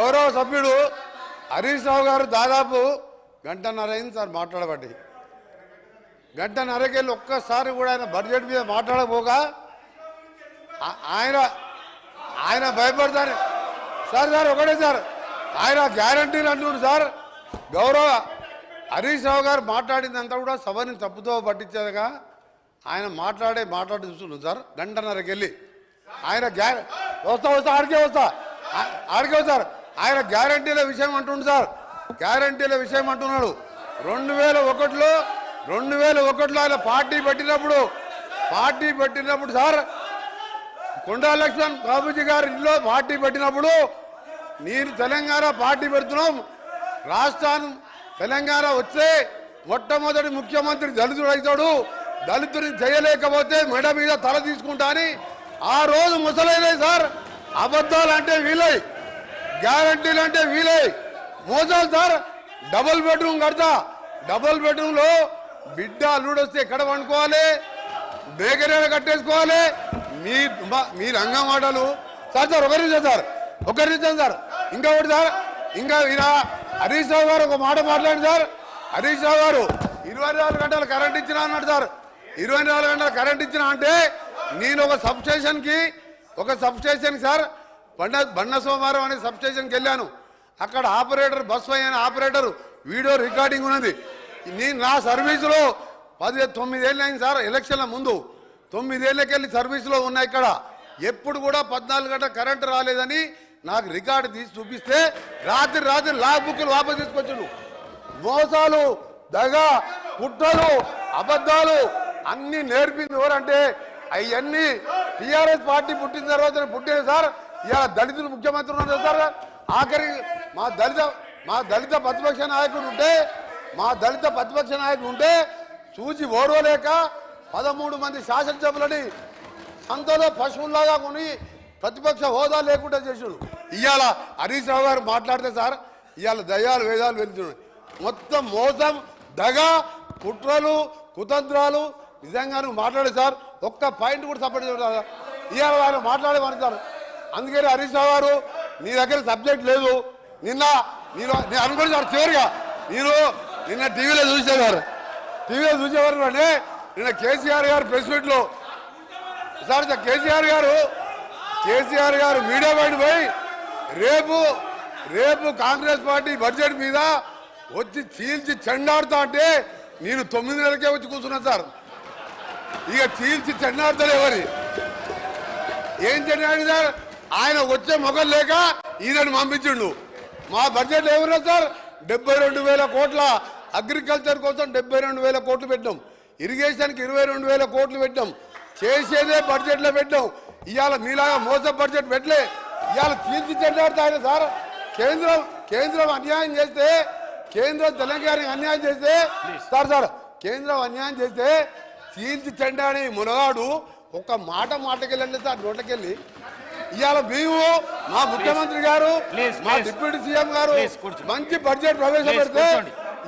గౌరవ సభ్యుడు హరీష్ రావు గారు దాదాపు గంటన్నర అయింది సార్ మాట్లాడబట్టి. గంటన్నరకెళ్ళి ఒక్కసారి కూడా ఆయన బడ్జెట్ మీద మాట్లాడకపోగా ఆయన భయపడతారు సార్. ఒకటే సార్, ఆయన గ్యారంటీలు అంటున్నారు సార్. గౌరవ హరీష్ రావు గారు మాట్లాడిందంతా కూడా సభని తప్పుతో పట్టించేదిగా ఆయన మాట్లాడి చూస్తున్నాం సార్. గంటన్నరకెళ్ళి ఆయన ఆడికే వస్తారు. ఆయన గ్యారంటీల విషయం అంటుండు సార్. గ్యారంటీల విషయం అంటున్నాడు. 2001లో ఆయన పార్టీ పెట్టినప్పుడు సార్, కొండా లక్ష్మణ్ బాబుజీ గారి ఇంట్లో పార్టీ పెట్టినప్పుడు నేను తెలంగాణ పార్టీ పెడుతున్నాం, రాష్ట్రాన్ని తెలంగాణ వస్తే మొట్టమొదటి ముఖ్యమంత్రి దళితుడు అవుతాడు, దళితుడిని చేయలేకపోతే మెడ మీద తల తీసుకుంటా అని ఆ రోజు ముసలైనవి సార్. అబద్ధాలు అంటే వీలై, గ్యారంటీలు అంటే వీలై, మోసాలు సార్. డబుల్ బెడ్రూమ్ కడతా, డబుల్ బెడ్రూమ్లో బిడ్డ అల్లుడు వస్తే ఎక్కడ వండుకోవాలి, బేకరీలో కట్టేసుకోవాలి. మీ రంగం మాటలు సార్. ఒక నిమిషం సార్. ఇంకా ఒకటి సార్, ఇంకా ఈయన హరీష్ రావు గారు ఒక మాట మాట్లాడి సార్. హరీష్ రావు గారు 24 గంటలు కరెంట్ ఇచ్చినా అన్నాడు సార్. 24 గంటలు కరెంట్ ఇచ్చినా అంటే నేను ఒక సబ్స్టేషన్ సార్, బండ సోమవారం అనే సబ్స్టేషన్కి వెళ్ళాను. అక్కడ ఆపరేటర్ బస్ అయిన ఆపరేటర్ వీడియో రికార్డింగ్ ఉన్నది. నా సర్వీసులో 9 ఏళ్ళు అయింది సార్. ఎలక్షన్ల ముందు 9 ఏళ్ళకెళ్ళి సర్వీసులో ఉన్నాయి. ఇక్కడ ఎప్పుడు కూడా 14 గంటల కరెంటు రాలేదని నాకు రికార్డు తీసి చూపిస్తే రాత్రి లాగ్ బుక్లు వాపసు తీసుకొచ్చాను. మోసాలు, దగా, కుట్రలు, అబద్ధాలు అన్ని నేర్పింది ఎవరంటే అవన్నీ టీఆర్ఎస్ పార్టీ పుట్టిన తర్వాత పుట్టిన సార్. ఇలా దళితులు ముఖ్యమంత్రి ఉన్నారు సార్. ఆఖరి మా దళిత ప్రతిపక్ష నాయకుడు ఉంటే చూసి ఓడవలేక 13 మంది శాసనసభ్యులని సంతలో పశువుల్లాగా కొని ప్రతిపక్ష హోదా లేకుండా చేసాడు. ఇవాళ హరీష్ రావు గారు మాట్లాడితే సార్, ఇవాళ దయ్యాలు వేదాలు వెళ్తున్నాయి. మొత్తం మోసం, దగ, కుట్రలు, కుతంత్రాలు. నిజంగా నువ్వు మాట్లాడే సార్, ఒక్క పాయింట్ కూడా సపోర్ట్ చేయలేదు. ఇవాళ ఆయన మాట్లాడేమని సార్. అందుకని హరీష్ రావు గారు నీ దగ్గర సబ్జెక్ట్ లేదు. నేను అనుకోండి సార్, చివరిగా నిన్న టీవీలో చూసేవారు అంటే నిన్న కేసీఆర్ గారు ప్రెస్ మీట్లో సార్, కేసీఆర్ గారు మీడియా బయట పోయి రేపు కాంగ్రెస్ పార్టీ బడ్జెట్ మీద వచ్చి చీల్చి చెండాడుతా అంటే నేను 9 నెలలకే వచ్చి కూర్చున్నా సార్. ఇక చీల్చి చెండాడుతాడు ఎవరి ఏం చెండాడు సార్. ఆయన వచ్చే మొగలు లేక ఈయనను పంపించిండు. మా బడ్జెట్ ఏమన్నా సార్, 72,000 కోట్ల అగ్రికల్చర్ కోసం 72,000 కోట్లు పెట్టాం, ఇరిగేషన్కి 22,000 కోట్లు పెట్టాం. చేసేదే బడ్జెట్లో పెట్టాం. ఇవాళ మీలాగా మోసం బడ్జెట్ పెట్టలే. ఇవాళ చీల్చి చెండాడుతాయన సార్. కేంద్రం అన్యాయం చేస్తే, కేంద్రం తెలంగాణకి అన్యాయం చేస్తే సార్ కేంద్రం అన్యాయం చేస్తే చీల్చి చెండాడి మునగాడు ఒక్క మాటకెళ్ళండి సార్, నోట్లకెళ్ళి. ఇవాళ మేము మా ముఖ్యమంత్రి గారు, మా డిప్యూటీ సీఎం గారు మంచి బడ్జెట్ ప్రవేశపెడితే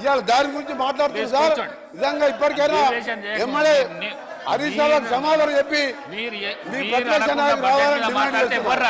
ఇవాళ దాని గురించి మాట్లాడుతున్నారు సార్. నిజంగా ఇప్పటికైనా ఎమ్మెల్యే హరీష్ రావు క్షమాపణ చెప్పి మీ ప్రతిపక్ష నాయకులు రావాలని డిమాండ్ చేస్తున్నారు.